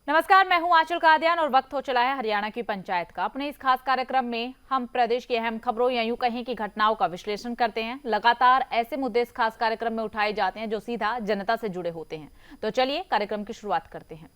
नमस्कार, मैं हूं आंचल कादियान और वक्त हो चला है हरियाणा की पंचायत का। अपने इस खास कार्यक्रम में हम प्रदेश की अहम खबरों या यूं कहें कि घटनाओं का विश्लेषण करते हैं। लगातार ऐसे मुद्दे इस खास कार्यक्रम में उठाए जाते हैं जो सीधा जनता से जुड़े होते हैं। तो चलिए कार्यक्रम की शुरुआत करते हैं।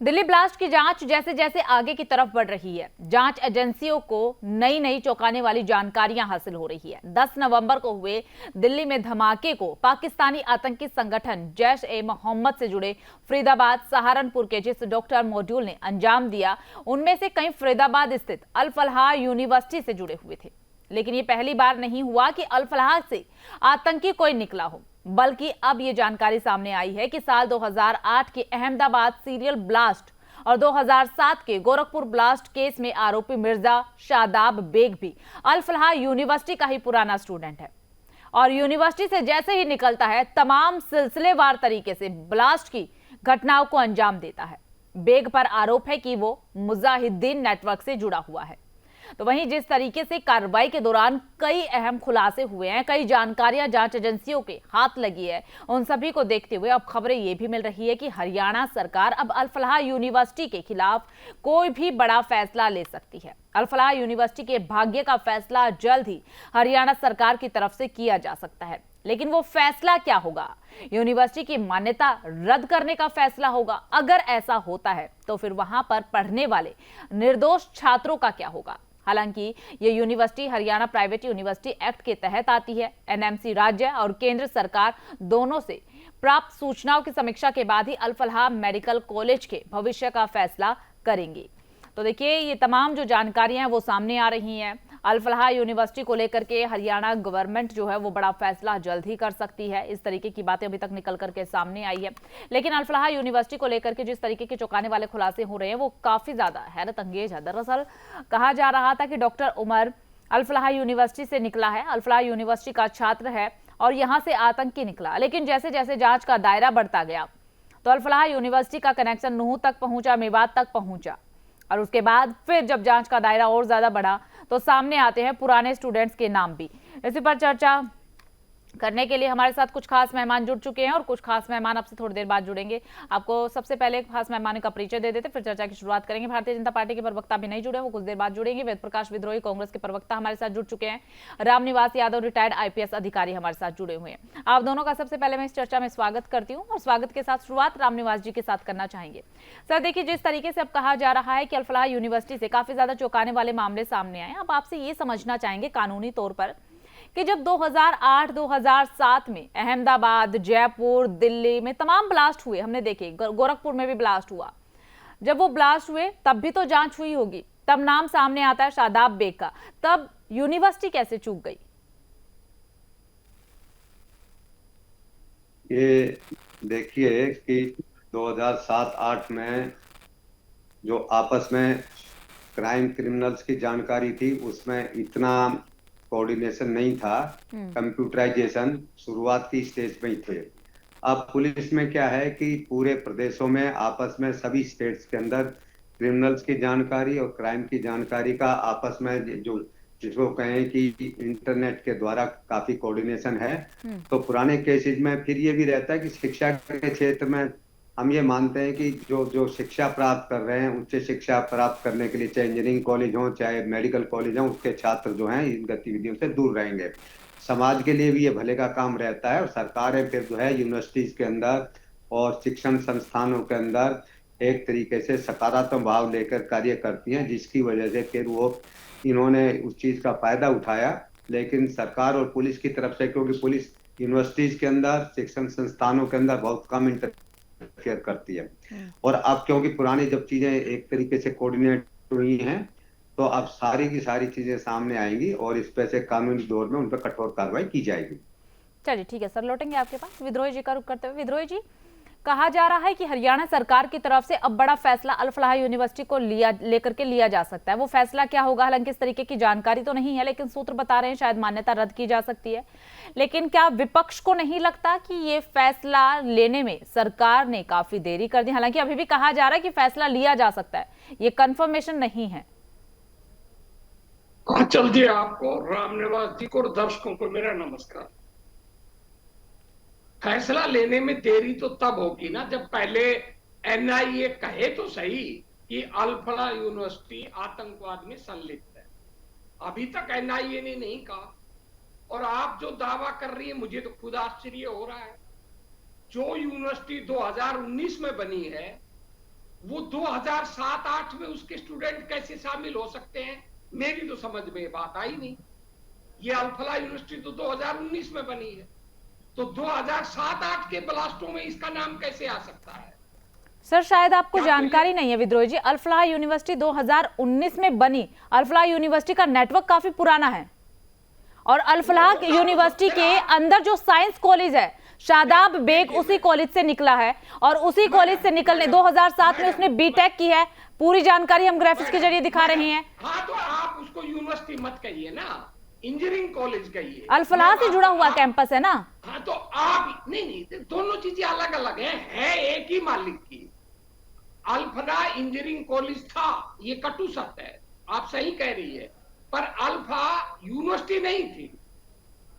दिल्ली ब्लास्ट की जांच जैसे जैसे आगे की तरफ बढ़ रही है, जांच एजेंसियों को नई नई चौंकाने वाली जानकारियां हासिल हो रही है। 10 नवंबर को हुए दिल्ली में धमाके को पाकिस्तानी आतंकी संगठन जैश-ए-मोहम्मद से जुड़े फरीदाबाद सहारनपुर के जिस डॉक्टर मॉड्यूल ने अंजाम दिया, उनमें से कई फरीदाबाद स्थित अल फलाह यूनिवर्सिटी से जुड़े हुए थे। लेकिन ये पहली बार नहीं हुआ कि अल फलाह से आतंकी कोई निकला हो, बल्कि अब ये जानकारी सामने आई है कि साल 2008 के अहमदाबाद सीरियल ब्लास्ट और 2007 के गोरखपुर ब्लास्ट केस में आरोपी मिर्जा शादाब बेग भी अल फलाह यूनिवर्सिटी का ही पुराना स्टूडेंट है और यूनिवर्सिटी से जैसे ही निकलता है तमाम सिलसिलेवार तरीके से ब्लास्ट की घटनाओं को अंजाम देता है। बेग पर आरोप है कि वो मुजाहिदीन नेटवर्क से जुड़ा हुआ है। तो वहीं जिस तरीके से कार्रवाई के दौरान कई अहम खुलासे हुए हैं, कई जानकारियां जांच एजेंसियों के हाथ लगी है, उन सभी को देखते हुए अब खबरें ये भी मिल रही है कि हरियाणा सरकार अब अल फलाह यूनिवर्सिटी के खिलाफ कोई भी बड़ा फैसला ले सकती है। अल फलाह यूनिवर्सिटी के भाग्य का फैसला जल्द ही हरियाणा सरकार की तरफ से किया जा सकता है। लेकिन वो फैसला क्या होगा? यूनिवर्सिटी की मान्यता रद्द करने का फैसला होगा? अगर ऐसा होता है तो फिर वहां पर पढ़ने वाले निर्दोष छात्रों का क्या होगा? हालांकि ये university Haryana private university act के तहत आती है। एनएमसी राज्य और केंद्र सरकार दोनों से प्राप्त सूचनाओं की समीक्षा के बाद ही अल फलाह मेडिकल कॉलेज के भविष्य का फैसला करेंगी। तो देखिए, ये तमाम जो जानकारियां हैं वो सामने आ रही हैं। अल फलाह यूनिवर्सिटी को लेकर के हरियाणा गवर्नमेंट जो है वो बड़ा फैसला जल्द ही कर सकती है। इस तरीके की बातें अभी तक निकल करके सामने आई है। लेकिन अल फलाह यूनिवर्सिटी को लेकर के जिस तरीके के चौंकाने वाले खुलासे हो रहे हैं वो काफी ज्यादा हैरत अंगेज है। दरअसल कहा जा रहा था कि डॉक्टर उमर अल फलाह यूनिवर्सिटी से निकला है, अल फलाह यूनिवर्सिटी का छात्र है और यहाँ से आतंकी निकला। लेकिन जैसे जैसे जांच का दायरा बढ़ता गया तो अल फलाह यूनिवर्सिटी का कनेक्शन नूंह तक पहुंचा, मेवात तक पहुंचा और उसके बाद फिर जब जांच का दायरा और ज्यादा बढ़ा तो सामने आते हैं पुराने स्टूडेंट्स के नाम भी। इसी पर चर्चा करने के लिए हमारे साथ कुछ खास मेहमान जुड़ चुके हैं और कुछ खास मेहमान आपसे थोड़ी देर बाद जुड़ेंगे। आपको सबसे पहले खास मेहमान का परिचय दे देते, फिर चर्चा की शुरुआत करेंगे। भारतीय जनता पार्टी के प्रवक्ता भी नहीं जुड़े, वो कुछ देर बाद जुड़ेंगे। वेद प्रकाश विद्रोही कांग्रेस के प्रवक्ता हमारे साथ जुड़ चुके हैं। रामनिवास यादव रिटायर्ड आईपीएस अधिकारी हमारे साथ जुड़े हुए हैं। आप दोनों का सबसे पहले मैं इस चर्चा में स्वागत करती हूँ और स्वागत के साथ शुरुआत रामनिवास जी के साथ करना चाहेंगे। सर देखिए, जिस तरीके से अब कहा जा रहा है कि अल फलाह यूनिवर्सिटी से काफी ज्यादा चौंकाने वाले मामले सामने आए, अब आपसे ये समझना चाहेंगे कानूनी तौर पर कि जब 2008-2007 में अहमदाबाद, जयपुर, दिल्ली में तमाम ब्लास्ट हुए, हमने देखे गोरखपुर में भी ब्लास्ट हुआ, जब वो ब्लास्ट हुए तब भी तो जांच हुई होगी, तब नाम सामने आता है शादाब बेग का, तब यूनिवर्सिटी कैसे चूक गई? ये देखिए कि 2007-8 में जो आपस में क्राइम क्रिमिनल्स की जानकारी थी उसमें इतना कोऑर्डिनेशन नहीं था। कंप्यूटराइजेशन शुरुआत की स्टेज पे ही थे। अब पुलिस में क्या है कि पूरे प्रदेशों में आपस में सभी स्टेट्स के अंदर क्रिमिनल्स की जानकारी और क्राइम की जानकारी का आपस में जो जिसको कहें कि इंटरनेट के द्वारा काफी कोऑर्डिनेशन है। तो पुराने केसेस में फिर ये भी रहता है कि शिक्षा के क्षेत्र में हम ये मानते हैं कि जो शिक्षा प्राप्त कर रहे हैं, उच्च शिक्षा प्राप्त करने के लिए चाहे इंजीनियरिंग कॉलेज हो चाहे मेडिकल कॉलेज हो, उसके छात्र जो हैं इन गतिविधियों से दूर रहेंगे। समाज के लिए भी ये भले का काम रहता है और सरकारें फिर जो है यूनिवर्सिटीज के अंदर और शिक्षण संस्थानों के अंदर एक तरीके से सकारात्मक भाव लेकर कार्य करती हैं, जिसकी वजह से फिर वो इन्होंने उस चीज का फायदा उठाया। लेकिन सरकार और पुलिस की तरफ से, क्योंकि पुलिस यूनिवर्सिटीज के अंदर शिक्षण संस्थानों के अंदर बहुत कम इंटरफेयर करती है, और अब क्योंकि पुरानी जब चीजें एक तरीके से कोऑर्डिनेट हुई हैं तो अब सारी की सारी चीजें सामने आएंगी और इस पे से कानूनी दौर में उन पर कठोर कार्रवाई की जाएगी। चलिए ठीक है सर, लौटेंगे आपके पास। विद्रोही जी का रुख करते हुए, विद्रोही जी, कहा जा रहा है कि हरियाणा सरकार की तरफ से अब बड़ा फैसला अल फलाह यूनिवर्सिटी को लेकर के लिया जा सकता है। वो फैसला क्या होगा, हालांकि इस तरीके की जानकारी तो नहीं है, लेकिन सूत्र बता रहे हैं शायद मान्यता रद्द की जा सकती है। लेकिन क्या विपक्ष को नहीं लगता कि ये फैसला लेने में सरकार ने काफी देरी कर दी? हालांकि अभी भी कहा जा रहा है कि फैसला लिया जा सकता है, ये कंफर्मेशन नहीं है। चल जी, आपको, राम निवास जी को और दर्शकों को मेरा नमस्कार। फैसला लेने में देरी तो तब होगी ना जब पहले एनआईए कहे तो सही कि अल-फलाह यूनिवर्सिटी आतंकवाद में संलिप्त है। अभी तक एनआईए ने नहीं कहा, और आप जो दावा कर रही है मुझे तो खुद आश्चर्य हो रहा है। जो यूनिवर्सिटी 2019 में बनी है वो 2007-8 में उसके स्टूडेंट कैसे शामिल हो सकते हैं? मेरी तो समझ में बात आई नहीं। ये अल-फलाह यूनिवर्सिटी तो 2019 में बनी है, तो 2007-8 के ब्लास्टों में इसका नाम कैसे आ सकता है? सर शायद आपको जानकारी नहीं है विद्रोही जी, अल-फलाह यूनिवर्सिटी 2019 में बनी। अल-फलाह यूनिवर्सिटी का नेटवर्क काफी पुराना है, और अल-फलाह यूनिवर्सिटी के अंदर जो साइंस कॉलेज है, शादाब बेग उसी कॉलेज से निकला है, और उसी कॉलेज से निकलने 2007 में उसने बीटेक की है। पूरी जानकारी हम ग्राफिक्स के जरिए दिखा रहे हैं। हाँ, तो आप उसको यूनिवर्सिटी मत कहिए ना, इंजीनियरिंग कॉलेज कहिए। अल-फलाह से जुड़ा हुआ कैंपस है ना। हाँ, तो आप नहीं, दोनों चीजें अलग अलग है एक ही मालिक की। अल-फलाह इंजीनियरिंग कॉलेज था, ये कटु सत्य है, आप सही कह रही है, पर अल-फलाह यूनिवर्सिटी नहीं थी,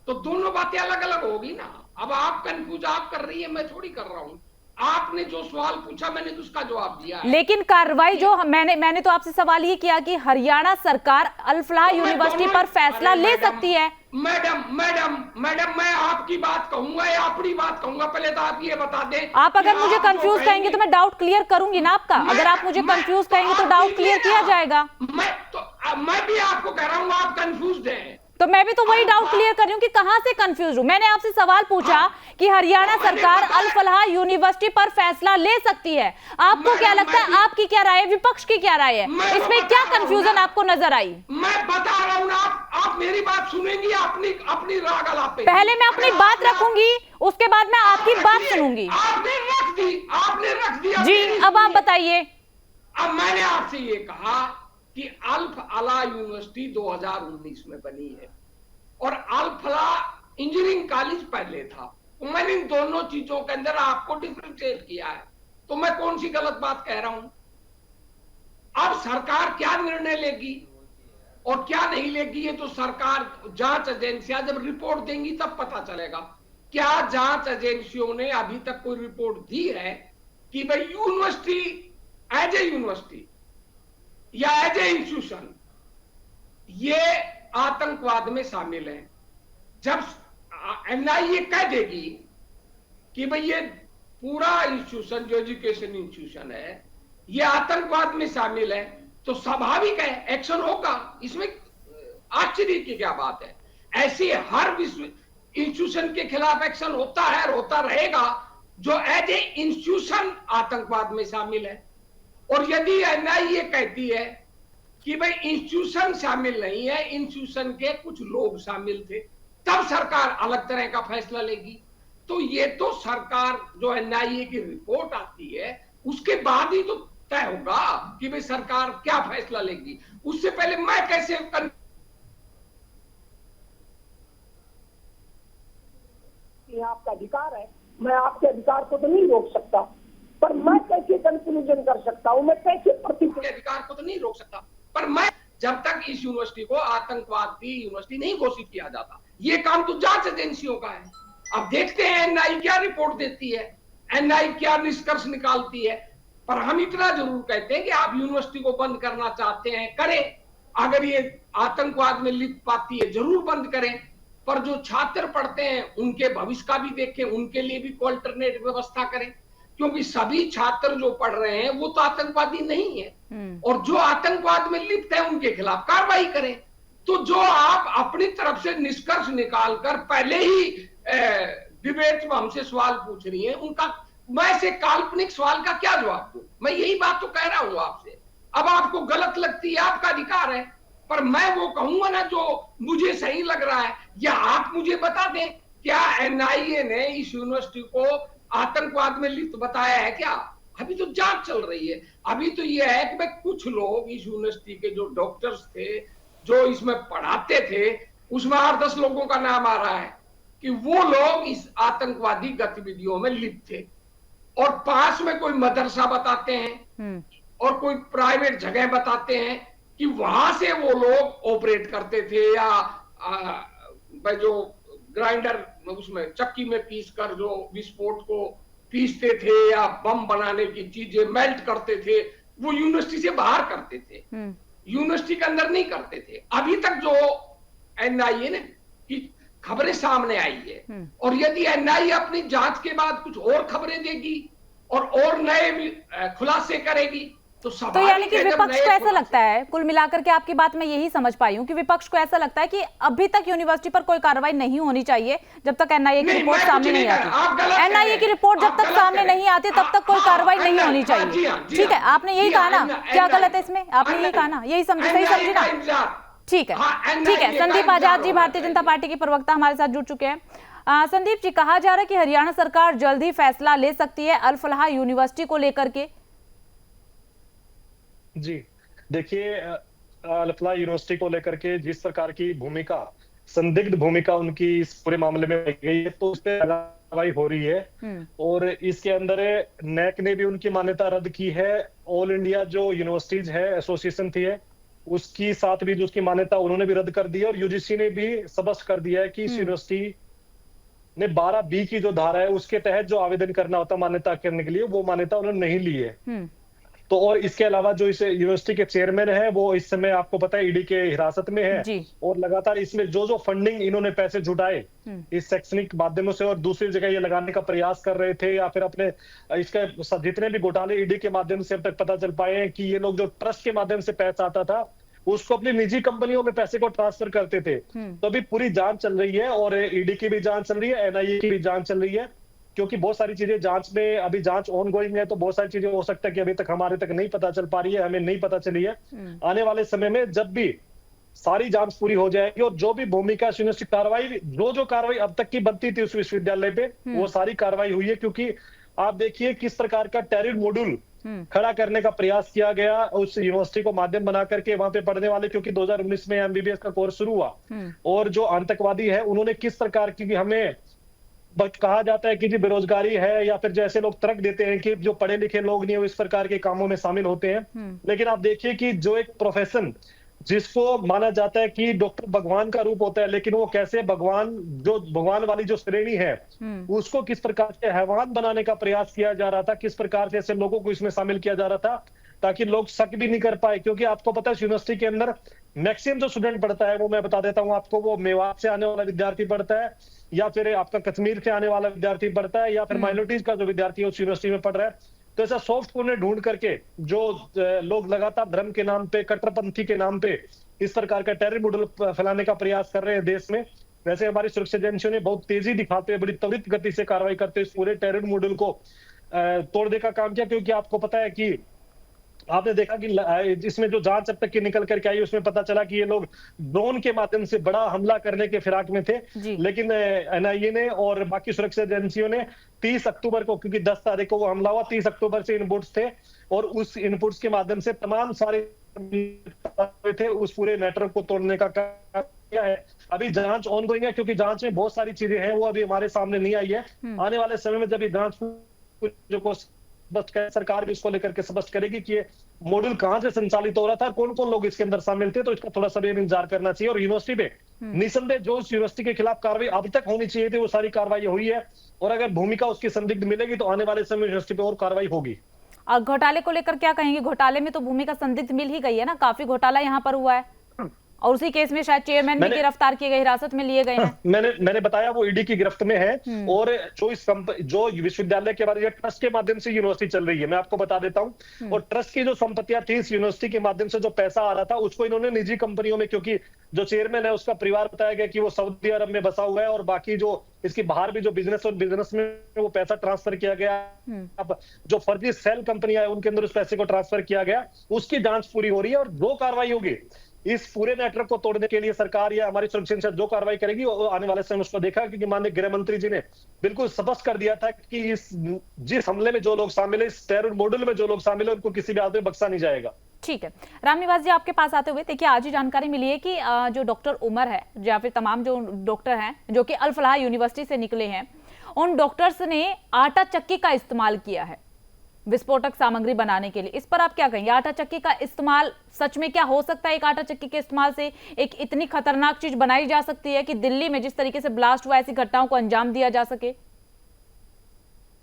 तो दोनों बातें अलग अलग होगी ना। अब आप कंफ्यूज आप कर रही है, मैं थोड़ी कर रहा हूं। आपने जो सवाल पूछा मैंने तो उसका जवाब दिया है। लेकिन कार्रवाई जो मैंने तो आपसे सवाल ये किया कि हरियाणा सरकार अल-फलाह यूनिवर्सिटी पर फैसला ले सकती है। मैडम, मैं आपकी बात कहूंगा या अपनी बात कहूंगा? पहले तो आप ये बता दें। आप अगर मुझे कंफ्यूज कहेंगे तो मैं डाउट क्लियर करूंगी ना आपका। अगर आप मुझे कंफ्यूज कहेंगे तो डाउट क्लियर किया जाएगा। मैं भी आपको कह रहा हूँ आप कंफ्यूज हैं, तो मैं भी तो वही डाउट क्लियर कर रही हूँ कि कहां से कंफ्यूज हूं। मैंने आपसे सवाल पूछा कि हरियाणा सरकार अल-फलाह यूनिवर्सिटी पर फैसला ले सकती है। आपको क्या लगता है, आपकी क्या राय है, विपक्ष की क्या राय है, इसमें क्या कंफ्यूजन आपको नजर आई? मैं बता रहा हूँ ना, आप मेरी बात सुनेंगी, अपनी राग अलापे। पहले मैं अपनी बात रखूंगी, उसके बाद मैं आपकी बात सुनूंगी। आपने रख दी जी, अब आप बताइए। अब मैंने आपसे ये कहा कि अल-फलाह यूनिवर्सिटी 2019 में बनी है और अल-फलाह इंजीनियरिंग कॉलेज पहले था, तो मैंने इन दोनों चीजों के अंदर आपको डिफरेंशिएट किया है, तो मैं कौन सी गलत बात कह रहा हूं? अब सरकार क्या निर्णय लेगी और क्या नहीं लेगी, ये तो सरकार, जांच एजेंसियां जब रिपोर्ट देंगी तब पता चलेगा। क्या जांच एजेंसियों ने अभी तक कोई रिपोर्ट दी है कि भाई यूनिवर्सिटी एज ए यूनिवर्सिटी या एज ए इंस्टीट्यूशन ये आतंकवाद में शामिल है? जब एनआईए कह देगी कि भाई ये पूरा इंस्टीट्यूशन जो एजुकेशन इंस्टीट्यूशन है ये आतंकवाद में शामिल है, तो स्वाभाविक है एक्शन होगा, इसमें आश्चर्य की क्या बात है? ऐसे हर विश्व इंस्टीट्यूशन के खिलाफ एक्शन होता है और होता रहेगा जो एज ए इंस्टीट्यूशन आतंकवाद में शामिल है। और यदि एनआईए कहती है कि भाई इंस्टीट्यूशन शामिल नहीं है, इंस्टीट्यूशन के कुछ लोग शामिल थे, तब सरकार अलग तरह का फैसला लेगी। तो ये तो सरकार, जो एनआईए की रिपोर्ट आती है उसके बाद ही तो तय होगा कि भाई सरकार क्या फैसला लेगी। उससे पहले मैं कैसे ये आपका अधिकार है, मैं आपके अधिकार को तो नहीं रोक सकता, पर मैं कैसे कंक्लूजन कर सकता हूं, मैं कैसे प्रतिक्रिया? अधिकार को तो नहीं रोक सकता, पर मैं, जब तक इस यूनिवर्सिटी को आतंकवादी यूनिवर्सिटी नहीं घोषित किया जाता, ये काम तो जांच एजेंसियों का है। अब देखते हैं एनआई क्या रिपोर्ट देती है, एनआई क्या निष्कर्ष निकालती है। पर हम इतना जरूर कहते हैं कि आप यूनिवर्सिटी को बंद करना चाहते हैं, करें, अगर ये आतंकवाद में लिप्त पाती है जरूर बंद करें, पर जो छात्र पढ़ते हैं उनके भविष्य का भी देखें, उनके लिए भी कोई अल्टरनेट व्यवस्था करें, क्योंकि सभी छात्र जो पढ़ रहे हैं वो तो आतंकवादी नहीं है, और जो आतंकवाद में लिप्त है उनके खिलाफ कार्रवाई करें। तो जो आप अपनी तरफ से निष्कर्ष निकालकर पहले ही डिबेट में हमसे सवाल पूछ रही हैं, उनका मैं से काल्पनिक सवाल का क्या जवाब दूं? मैं यही बात तो कह रहा हूं आपसे। अब आपको गलत लगती है, आपका अधिकार है, पर मैं वो कहूंगा ना जो मुझे सही लग रहा है। या आप मुझे बता दें, क्या एनआईए ने इस यूनिवर्सिटी को आतंकवाद में लिप्त बताया है क्या? अभी तो जांच चल रही है। अभी तो ये है कि भाई कुछ लोग इस यूनिवर्सिटी के जो डॉक्टर्स थे, जो इसमें पढ़ाते थे, उसमें 8-10 लोगों का नाम आ रहा है कि वो लोग इस आतंकवादी गतिविधियों में लिप्त थे, और पास में कोई मदरसा बताते हैं और कोई प्राइवेट जगह बताते हैं, कि वहां से वो लोग ऑपरेट करते थे या भाई जो ग्राइंडर उसमें चक्की में पीस कर जो विस्फोट को पीसते थे या बम बनाने की चीजें मेल्ट करते थे, वो यूनिवर्सिटी से बाहर करते थे, यूनिवर्सिटी के अंदर नहीं करते थे। अभी तक जो एनआईए ने की खबरें सामने आई है, और यदि एनआईए अपनी जांच के बाद कुछ और खबरें देगी और नए खुलासे करेगी तो यानी कि विपक्ष को ऐसा लगता है, कुल मिलाकर के आपकी बात मैं यही समझ पाई हूं कि विपक्ष को ऐसा लगता है कि अभी तक यूनिवर्सिटी पर कोई कार्रवाई नहीं होनी चाहिए जब तक एनआईए की रिपोर्ट सामने नहीं आती। एनआईए की रिपोर्ट जब तक सामने नहीं आती तब तक कोई कार्रवाई नहीं होनी चाहिए। ठीक है, आपने यही कहा ना, क्या गलत है इसमें? आपने यही कहा ना, यही समझी, सही समझी ना? ठीक है, ठीक है। संदीप आजाद जी भारतीय जनता पार्टी के प्रवक्ता हमारे साथ जुड़ चुके हैं। संदीप जी, कहा जा रहा है कि हरियाणा सरकार जल्द ही फैसला ले सकती है अल फलाह यूनिवर्सिटी को लेकर के। जी देखिए, अल फलाह यूनिवर्सिटी को लेकर के जिस प्रकार की भूमिका, संदिग्ध भूमिका उनकी इस पूरे मामले में गई है, तो उस पर कार्रवाई हो रही है। और इसके अंदर नैक ने भी उनकी मान्यता रद्द की है। ऑल इंडिया जो यूनिवर्सिटीज है एसोसिएशन थी है, उसकी साथ भी जो उसकी मान्यता उन्होंने भी रद्द कर दी है। और यूजीसी ने भी स्पष्ट कर दिया है कि इस यूनिवर्सिटी ने 12B की जो धारा है उसके तहत जो आवेदन करना होता मान्यता करने के लिए, वो मान्यता उन्होंने नहीं ली है। तो और इसके अलावा जो इस यूनिवर्सिटी के चेयरमैन है वो इस समय आपको पता है ईडी के हिरासत में है। और लगातार इसमें जो फंडिंग इन्होंने पैसे जुटाए इस शैक्षणिक माध्यमों से और दूसरी जगह ये लगाने का प्रयास कर रहे थे, या फिर अपने इसके जितने भी घोटाले ईडी के माध्यम से अब तक पता चल पाए हैं कि ये लोग जो ट्रस्ट के माध्यम से पैसा आता था उसको अपनी निजी कंपनियों में पैसे को ट्रांसफर करते थे। तो अभी पूरी जांच चल रही है और ईडी की भी जांच चल रही है, एनआईए की भी जांच चल रही है, क्योंकि बहुत सारी चीजें जांच में, अभी जांच ऑन गोइंग है, तो बहुत सारी चीजें हो सकता है कि अभी तक हमारे तक नहीं पता चल पा रही है, हमें नहीं पता चली है। आने वाले समय में जब भी सारी जांच पूरी हो जाएगी और जो भी भूमिका यूनिवर्सिटी कार्रवाई, जो कार्रवाई अब तक की बनती थी उस विश्वविद्यालय पे, वो सारी कार्रवाई हुई है। क्योंकि आप देखिए किस प्रकार का टेरिड मॉड्यूल खड़ा करने का प्रयास किया गया उस यूनिवर्सिटी को माध्यम बना करके वहां पे पढ़ने वाले, क्योंकि 2019 में एमबीबीएस का कोर्स शुरू हुआ, और जो आतंकवादी है उन्होंने किस प्रकार की, हमें कहा जाता है कि जी बेरोजगारी है, या फिर जैसे लोग तर्क देते हैं कि जो पढ़े लिखे लोग नहीं है इस प्रकार के कामों में शामिल होते हैं। लेकिन आप देखिए कि जो एक प्रोफेशन जिसको माना जाता है कि डॉक्टर भगवान का रूप होता है, लेकिन वो कैसे भगवान वाली जो श्रेणी है उसको किस प्रकार से हैवान बनाने का प्रयास किया जा रहा था, किस प्रकार से ऐसे लोगों को इसमें शामिल किया जा रहा था ताकि लोग शक भी नहीं कर पाए। क्योंकि आपको पता है यूनिवर्सिटी के अंदर मैक्सिमम जो स्टूडेंट पढ़ता है, वो मैं बता देता हूँ आपको, वो मेवात से आने वाला विद्यार्थी पढ़ता है, या फिर आपका कश्मीर से आने वाला विद्यार्थी पढ़ता है, या फिर माइनॉरिटीज का जो विद्यार्थी है उस यूनिवर्सिटी में पढ़ रहा है। तो ऐसा सॉफ्ट कोर्नर ढूंढ करके जो लोग लगातार धर्म के नाम पे, कट्टरपंथी के नाम पे इस प्रकार का टेरर मॉडल फैलाने का प्रयास कर रहे हैं देश में, वैसे हमारी सुरक्षा एजेंसियों ने बहुत तेजी दिखाते हुए, बड़ी त्वरित गति से कार्रवाई करते हुए इस पूरे टेरर मॉडल को तोड़ने का काम किया। क्योंकि आपको पता है कि आपने देखा कि इसमें जो जांच अब तक की निकल करके आई उसमें पता चला कि ये लोग ड्रोन के माध्यम से बड़ा हमला करने के फिराक में थे। लेकिन एनआईए ने और बाकी सुरक्षा एजेंसियों ने 30 अक्टूबर को, क्योंकि 10 तारीख को वो हमला हुआ, 30 अक्टूबर से इनपुट्स थे और उस इनपुट्स के माध्यम से तमाम सारे थे उस पूरे नेटवर्क को तोड़ने का काम किया है। अभी जांच ऑन गोइंग है, क्योंकि जांच में बहुत सारी चीजें हैं वो अभी हमारे सामने नहीं आई है। आने वाले समय में जब ये जांच जो सरकार भी इसको लेकर के स्पष्ट करेगी कि ये मॉडल कहां से संचालित हो रहा था, कौन कौन लोग इसके अंदर शामिल थे, तो इसका थोड़ा सा इंतजार करना चाहिए। और यूनिवर्सिटी पे निसंदेह जो उस यूनिवर्सिटी के खिलाफ कार्रवाई अब तक होनी चाहिए थी वो सारी कार्रवाई हुई है, और अगर भूमिका उसकी संदिग्ध मिलेगी तो आने वाले समय यूनिवर्सिटी पे और कार्रवाई होगी। और घोटाले को लेकर क्या कहेंगे? घोटाले में तो भूमिका संदिग्ध मिल ही गई है ना, काफी घोटाला यहाँ पर हुआ है, और उसी केस में शायद चेयरमैन भी गिरफ्तार किए गए, हिरासत में लिए गए हैं। मैंने बताया वो ईडी की गिरफ्त में है। और जो विश्वविद्यालय के बारे में ट्रस्ट के माध्यम से यूनिवर्सिटी चल रही है, मैं आपको बता देता हूं। और ट्रस्ट की जो संपत्तियां थी इस यूनिवर्सिटी के माध्यम से जो पैसा आ रहा था उसको इन्होंने निजी कंपनियों में, क्योंकि जो चेयरमैन है उसका परिवार बताया गया कि वो सऊदी अरब में बसा हुआ है, और बाकी जो इसकी बाहर भी जो बिजनेस में वो पैसा ट्रांसफर किया गया। अब जो फर्जी सेल कंपनियां है उनके अंदर उस पैसे को ट्रांसफर किया गया, उसकी जांच पूरी हो रही है। और जो कार्रवाई होगी इस पूरे नेटवर्क को तोड़ने के लिए सरकार या हमारी सुरक्षा एजेंसी जो कार्रवाई करेगी वो आने वाले समय उसको देखा, क्योंकि माननीय गृह मंत्री जी ने बिल्कुल स्पष्ट कर दिया था कि जिस हमले में जो लोग शामिल है, इस टेरर मॉडल में जो लोग शामिल है, उनको किसी भी हालत में बख्शा नहीं जाएगा। ठीक है, रामनिवास जी आपके पास आते हुए देखिए, आज ही जानकारी मिली है कि जो डॉक्टर उमर है या फिर तमाम जो डॉक्टर हैं जो कि अल फलाह यूनिवर्सिटी से निकले हैं, उन डॉक्टर्स ने आटा चक्की का इस्तेमाल किया है। विस्फोटक सामग्री बनाने के लिए। इस पर आप क्या कहेंगे? आटा चक्की का इस्तेमाल सच में क्या हो सकता है? एक आटा चक्की के इस्तेमाल से एक इतनी खतरनाक चीज बनाई जा सकती है कि दिल्ली में जिस तरीके से ब्लास्ट हुआ ऐसी घटनाओं को अंजाम दिया जा सके?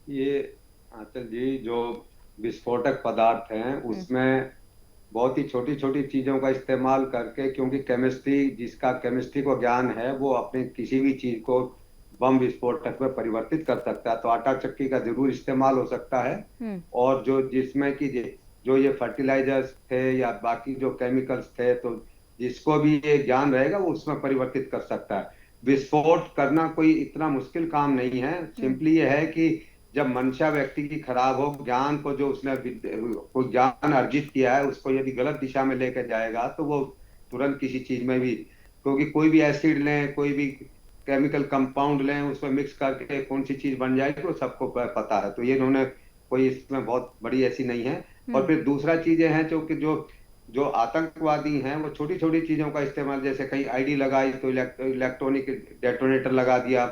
ये आंचल जी, जो विस्फोटक पदार्थ हैं उसमें बहुत ही छोटी छोटी चीजों का इस्तेमाल करके, क्योंकि केमिस्ट्री, जिसका केमिस्ट्री को ज्ञान है वो अपने किसी भी चीज को बम विस्फोटक में परिवर्तित कर सकता है। तो आटा चक्की का जरूर इस्तेमाल हो सकता है। और जो जिसमें कि जो ये फर्टिलाइजर्स थे या बाकी जो केमिकल्स थे, तो जिसको भी ये ज्ञान रहेगा वो उसमें परिवर्तित कर सकता है। विस्फोट करना कोई इतना मुश्किल काम नहीं है। सिंपली ये है कि जब मंशा व्यक्ति की खराब हो, ज्ञान को जो उसने कोई ज्ञान अर्जित किया है उसको यदि गलत दिशा में लेकर जाएगा तो वो तुरंत किसी चीज में भी, क्योंकि कोई भी एसिड लें, कोई भी केमिकल कंपाउंड लें, उसमें मिक्स करके कौन सी चीज बन जाएगी वो सबको पता है। तो ये इन्होंने कोई इसमें बहुत बड़ी ऐसी नहीं है। और फिर दूसरा चीजें हैं जो कि जो आतंकवादी हैं वो छोटी छोटी चीजों का इस्तेमाल, जैसे कहीं आईडी लगाई तो इलेक्ट्रॉनिक डेटोनेटर लगा दिया।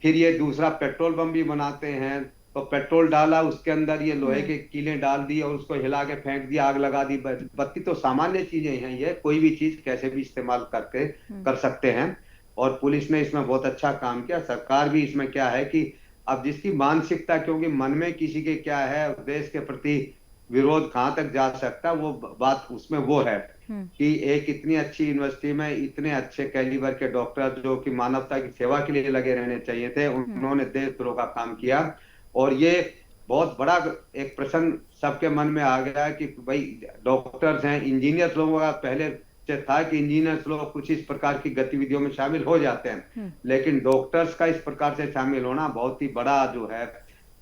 फिर ये दूसरा पेट्रोल बम भी बनाते हैं, तो पेट्रोल डाला, उसके अंदर ये लोहे के कीलें डाल दी और उसको हिला के फेंक दिया, आग लगा दी। बत्ती तो सामान्य चीजें हैं, ये कोई भी चीज कैसे भी इस्तेमाल करके कर सकते हैं। और पुलिस ने इसमें बहुत अच्छा काम किया। सरकार भी इसमें क्या है कि अब जिसकी मानसिकता, क्योंकि मन में किसी के क्या है, देश के प्रति विरोध कहाँ तक जा सकता, वो बात उसमें वो है कि एक इतनी अच्छी यूनिवर्सिटी में इतने अच्छे कैलिबर के डॉक्टर जो कि मानवता की सेवा के लिए लगे रहने चाहिए थे, उन्होंने देशद्रोह का काम किया। और ये बहुत बड़ा एक प्रश्न सबके मन में आ गया कि भाई डॉक्टर्स हैं, इंजीनियर्स लोगों का पहले से था कि इंजीनियर्स लोग कुछ इस प्रकार की गतिविधियों में शामिल हो जाते हैं, लेकिन डॉक्टर्स का इस प्रकार से शामिल होना बहुत ही बड़ा जो है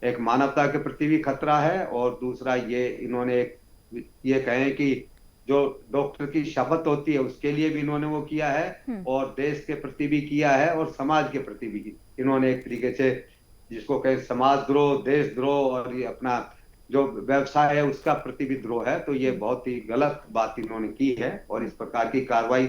एक मानवता के प्रति भी खतरा है। और दूसरा ये इन्होंने ये कहें कि जो डॉक्टर की शपथ होती है उसके लिए भी इन्होंने वो किया है, और देश के प्रति भी किया है, और समाज के प्रति भी इन्होंने एक तरीके से जिसको कहे समाजद्रोह, देशद्रोह, और ये अपना जो व्यवसाय है उसका प्रति भी द्रोह है। तो ये बहुत ही गलत बात इन्होंने की है और इस प्रकार की कार्रवाई,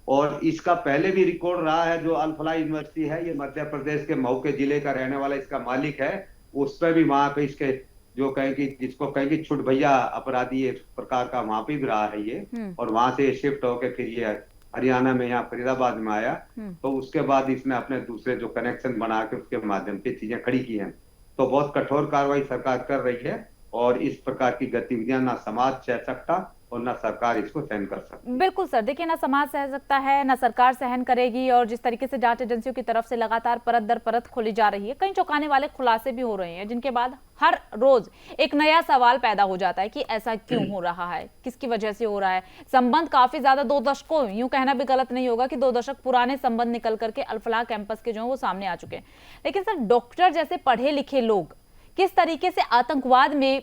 और इसका पहले भी रिकॉर्ड रहा है। जो अल फलाह यूनिवर्सिटी है, ये मध्य प्रदेश के मऊ के जिले का रहने वाला इसका मालिक है, उस पर भी वहां पे इसके जो कहें कि जिसको कहें कि छुट भैया अपराधी इस प्रकार का वहां पे भी रहा है ये। और वहां से शिफ्ट होकर फिर ये हरियाणा में यहाँ फरीदाबाद में आया, तो उसके बाद इसने अपने दूसरे जो कनेक्शन बना के उसके माध्यम से चीजें खड़ी की हैं। तो बहुत कठोर कार्रवाई सरकार कर रही है, और इस प्रकार की गतिविधियां ना समाज सह सकता और ना सरकार इसको सहन कर सकती। बिल्कुल सर, देखिए ना समाज सह सकता है ना सरकार सहन करेगी, और जिस तरीके से जांच एजेंसियों की तरफ से लगातार परत दर परत खोली जा रही है, कई चौंकाने वाले खुलासे भी हो रहे हैं, जिनके बाद हर रोज एक नया सवाल पैदा हो जाता है कि ऐसा क्यों हो रहा है, किसकी वजह से हो रहा है। संबंध काफी ज्यादा 2 दशकों, यूं कहना भी गलत नहीं होगा कि 2 दशक पुराने संबंध निकल करके अल फलाह कैंपस के जो है वो सामने आ चुके हैं। लेकिन सर डॉक्टर जैसे पढ़े लिखे लोग किस तरीके से आतंकवाद में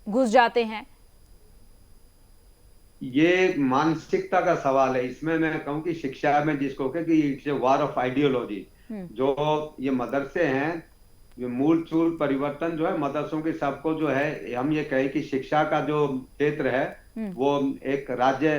घुस जाते हैं? ये मानसिकता का सवाल है। इसमें मैं कहूँ कि शिक्षा में जिसको कहे कि it's a war of ideology. जो ये मदरसे हैं, जो मूल चूल परिवर्तन जो है मदरसों के सबको जो है, हम ये कहें कि शिक्षा का जो क्षेत्र है वो एक राज्य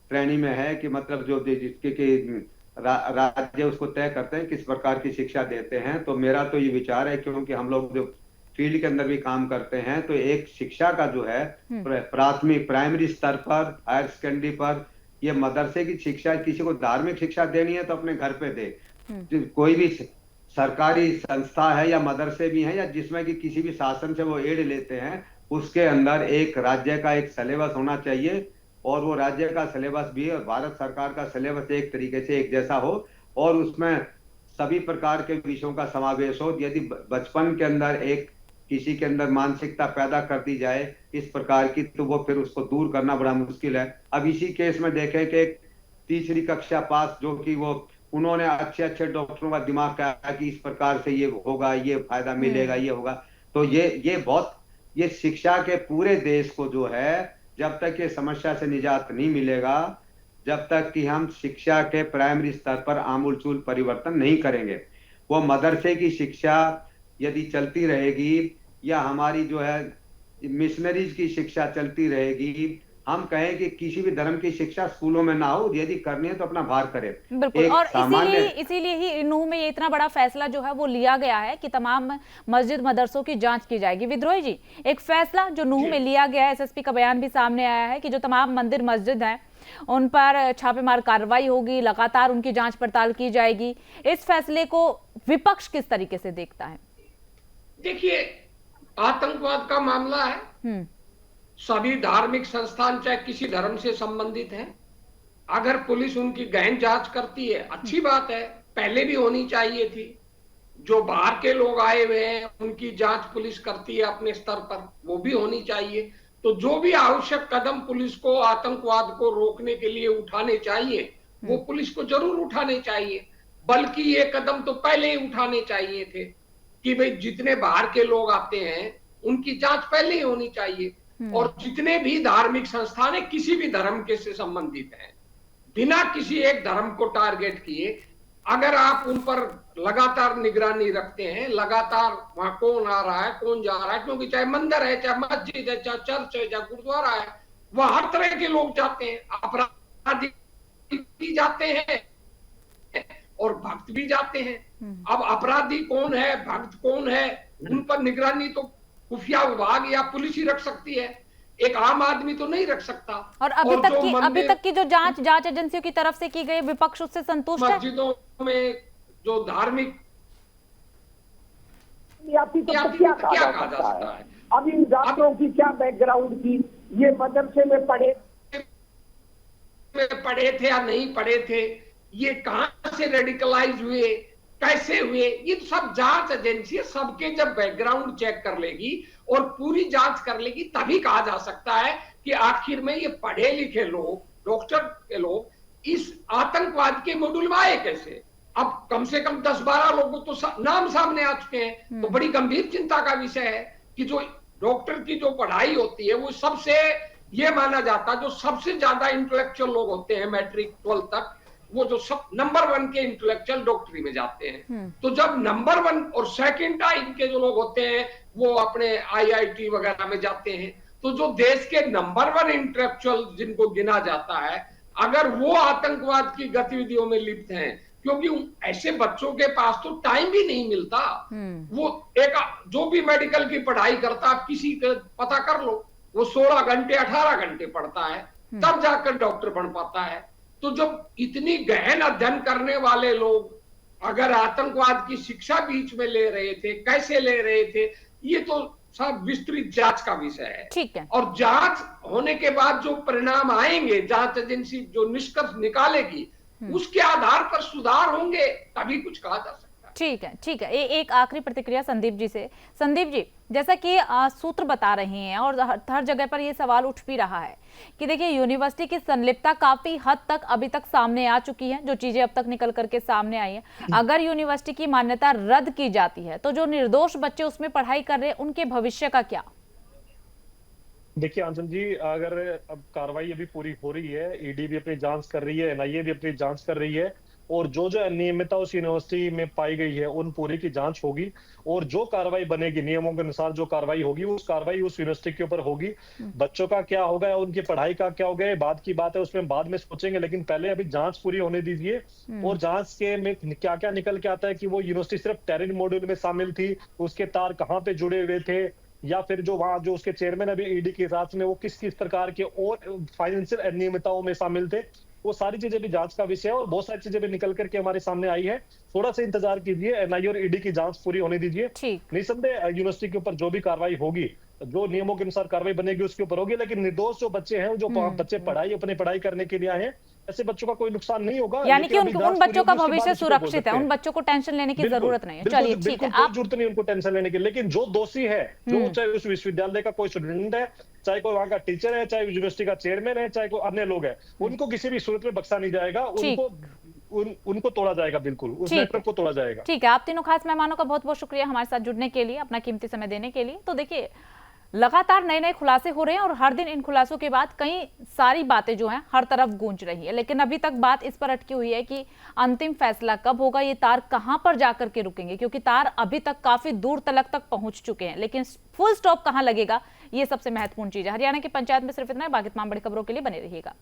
श्रेणी में है, कि मतलब जो जिसके कि राज्य उसको तय करते हैं किस प्रकार की शिक्षा देते हैं। तो मेरा तो ये विचार है, क्योंकि हम लोग जो फील्ड के अंदर भी काम करते हैं, तो एक शिक्षा का जो है प्राथमिक प्राइमरी स्तर पर, हायर सेकेंडरी पर, ये मदरसे की शिक्षा, किसी को धार्मिक शिक्षा देनी है तो अपने घर पे दे। कोई भी सरकारी संस्था है या मदरसे भी हैं या जिसमें कि किसी भी शासन से वो एड लेते हैं, उसके अंदर एक राज्य का एक सिलेबस होना चाहिए, और वो राज्य का सिलेबस भी और भारत सरकार का सिलेबस एक तरीके से एक जैसा हो, और उसमें सभी प्रकार के विषयों का समावेश हो। यदि बचपन के अंदर एक किसी के अंदर मानसिकता पैदा कर दी जाए इस प्रकार की, तो वो फिर उसको दूर करना बड़ा मुश्किल है। अब इसी केस में देखें कि एक 3री कक्षा पास जो कि वो उन्होंने अच्छे अच्छे डॉक्टरों का दिमाग क्या कि इस प्रकार से ये होगा, ये फायदा मिलेगा, ये होगा। तो ये शिक्षा के पूरे देश को जो है, जब तक ये समस्या से निजात नहीं मिलेगा, जब तक कि हम शिक्षा के प्राइमरी स्तर पर आमूलचूल परिवर्तन नहीं करेंगे, वो मदरसे की शिक्षा यदि चलती रहेगी या हमारी जो है मिशनरीज की शिक्षा चलती रहेगी, हम कहें कि किसी भी धर्म की शिक्षा स्कूलों में ना हो, यदि करनी है तो अपना बाहर करे। बिल्कुल, एक और सामान्य इसीलिए ही नूह में ये इतना बड़ा फैसला जो है वो लिया गया है कि तमाम मस्जिद मदरसों की जांच की जाएगी। विद्रोही जी, एक फैसला जो नूह में लिया गया है, एसएसपी का बयान भी सामने आया है कि जो तमाम मंदिर मस्जिद हैं उन पर छापेमार कार्रवाई होगी, लगातार उनकी जांच पड़ताल की जाएगी। इस फैसले को विपक्ष किस तरीके से देखता है? देखिए, आतंकवाद का मामला है, सभी धार्मिक संस्थान चाहे किसी धर्म से संबंधित हैं, अगर पुलिस उनकी गहन जांच करती है अच्छी बात है, पहले भी होनी चाहिए थी। जो बाहर के लोग आए हुए हैं उनकी जांच पुलिस करती है अपने स्तर पर, वो भी होनी चाहिए। तो जो भी आवश्यक कदम पुलिस को आतंकवाद को रोकने के लिए उठाने चाहिए वो पुलिस को जरूर उठाने चाहिए, बल्कि ये कदम तो पहले ही उठाने चाहिए थे कि भाई जितने बाहर के लोग आते हैं उनकी जांच पहले ही होनी चाहिए। और जितने भी धार्मिक संस्थान है किसी भी धर्म के से संबंधित हैं, बिना किसी एक धर्म को टारगेट किए अगर आप उन पर लगातार निगरानी रखते हैं, लगातार वहां कौन आ रहा है कौन जा रहा है, क्योंकि चाहे मंदिर है चाहे मस्जिद है चाहे चर्च है चाहे गुरुद्वारा है, वह हर तरह के लोग जाते हैं, अपराधी भी जाते हैं और भक्त भी जाते हैं। अब अपराधी कौन है भक्त कौन है उन पर निगरानी तो खुफिया विभाग या पुलिस ही रख सकती है, एक आम आदमी तो नहीं रख सकता। और अभी तक की जो जांच एजेंसियों की तरफ से की गई, विपक्ष उससे संतुष्ट है? मस्जिदों में जो धार्मिक तो क्या कहा जा सकता है? अब इन जातियों की क्या बैकग्राउंड थी, ये मदरसे में पढ़े थे या नहीं पढ़े थे, ये कहां से रेडिकलाइज हुए, कैसे हुए, ये सब जांच एजेंसी सबके जब बैकग्राउंड चेक कर लेगी और पूरी जांच कर लेगी तभी कहा जा सकता है कि आखिर में ये पढ़े लिखे लोग, डॉक्टर के लोग इस आतंकवाद के मॉड्यूल में आए कैसे। अब कम से कम 10-12 लोगों तो नाम सामने आ चुके हैं, तो बड़ी गंभीर चिंता का विषय है कि जो डॉक्टर की जो पढ़ाई होती है वो सबसे ये माना जाता है जो सबसे ज्यादा इंटेलेक्चुअल लोग होते हैं मैट्रिक 12 तक, वो जो सब नंबर 1 के इंटेलेक्चुअल डॉक्टरी में जाते हैं। तो जब नंबर 1 और सेकंड टाइम के जो लोग होते हैं वो अपने आईआईटी वगैरह में जाते हैं, तो जो देश के नंबर 1 इंटेलेक्चुअल जिनको गिना जाता है अगर वो आतंकवाद की गतिविधियों में लिप्त हैं, क्योंकि ऐसे बच्चों के पास तो टाइम भी नहीं मिलता, वो एक जो भी मेडिकल की पढ़ाई करता आप किसी का पता कर लो, वो 16 घंटे 18 घंटे पढ़ता है तब जाकर डॉक्टर बन पाता है। तो जब इतनी गहन अध्ययन करने वाले लोग अगर आतंकवाद की शिक्षा बीच में ले रहे थे, कैसे ले रहे थे, ये तो सब विस्तृत जांच का विषय है। ठीक है। और जांच होने के बाद जो परिणाम आएंगे, जांच एजेंसी जो निष्कर्ष निकालेगी उसके आधार पर सुधार होंगे तभी कुछ कहा जा सकता है। ठीक है। एक आखिरी प्रतिक्रिया संदीप जी से। संदीप जी, जैसा कि सूत्र बता रहे हैं और हर जगह पर ये सवाल उठ भी रहा है कि देखिए यूनिवर्सिटी की संलिप्तता काफी हद तक अभी तक सामने आ चुकी है, जो चीजें अब तक निकल करके सामने आई है। अगर यूनिवर्सिटी की मान्यता रद्द की जाती है तो जो निर्दोष बच्चे उसमें पढ़ाई कर रहे हैं उनके भविष्य का क्या? देखिए आंचल जी, अगर अब कार्रवाई अभी पूरी हो रही है, ईडी भी अपनी जांच कर रही है, एनआईए भी अपनी जांच कर रही है, और जो जो अनियमितता उस यूनिवर्सिटी में पाई गई है उन पूरी की जांच होगी, और जो कार्रवाई बनेगी नियमों के अनुसार जो कार्रवाई होगी उस कार्रवाई उस यूनिवर्सिटी के ऊपर होगी। बच्चों का क्या होगा या उनकी पढ़ाई का क्या होगा बाद की बात है, उसमें बाद में सोचेंगे, लेकिन पहले अभी जांच पूरी होने दीजिए। और जांच के में क्या क्या निकल के आता है कि वो यूनिवर्सिटी सिर्फ टेरिन मॉड्यूल में शामिल थी, उसके तार कहाँ पे जुड़े हुए थे, या फिर जो वहां जो उसके चेयरमैन अभी ईडी के साथ में वो किस किस प्रकार के और फाइनेंशियल अनियमितताओं में शामिल थे, वो सारी चीजें भी जांच का विषय है और बहुत सारी चीजें भी निकल करके हमारे सामने आई है। थोड़ा सा इंतजार कीजिए, एनआईए और ईडी की जांच पूरी होने दीजिए। निसंदेह यूनिवर्सिटी के ऊपर जो भी कार्रवाई होगी, जो नियमों के अनुसार कार्रवाई बनेगी उसके ऊपर होगी, लेकिन निर्दोष जो बच्चे हैं, जो बच्चे अपनी पढ़ाई करने के लिए आए हैं, ऐसे बच्चों का कोई नुकसान नहीं होगा। यानी कि उन बच्चों का भविष्य सुरक्षित है, उन बच्चों को टेंशन लेने की जरूरत नहीं है। चलिए ठीक है, कोई जरूरत नहीं उनको टेंशन लेने की, लेकिन जो दोषी है, जो चाहे उस विश्वविद्यालय का कोई स्टूडेंट है, चाहे कोई वहां का टीचर है, चाहे यूनिवर्सिटी का चेयरमैन है, चाहे कोई अन्य लोग है, उनको किसी भी सूरत में बख्शा नहीं जाएगा, उनको तोड़ा जाएगा, बिल्कुल उस नेटवर्क को तोड़ा जाएगा। ठीक है, आप तीनों खास मेहमानों का बहुत बहुत शुक्रिया हमारे साथ जुड़ने के लिए, अपना कीमती समय देने के लिए। तो देखिए लगातार नए नए खुलासे हो रहे हैं और हर दिन इन खुलासों के बाद कई सारी बातें जो हैं हर तरफ गूंज रही है, लेकिन अभी तक बात इस पर अटकी हुई है कि अंतिम फैसला कब होगा, ये तार कहां पर जाकर के रुकेंगे, क्योंकि तार अभी तक काफी दूर तक पहुंच चुके हैं, लेकिन फुल स्टॉप कहां लगेगा ये सबसे महत्वपूर्ण चीज है। हरियाणा की पंचायत में सिर्फ इतना है, बाकी तमाम बड़ी खबरों के लिए बने रहिएगा।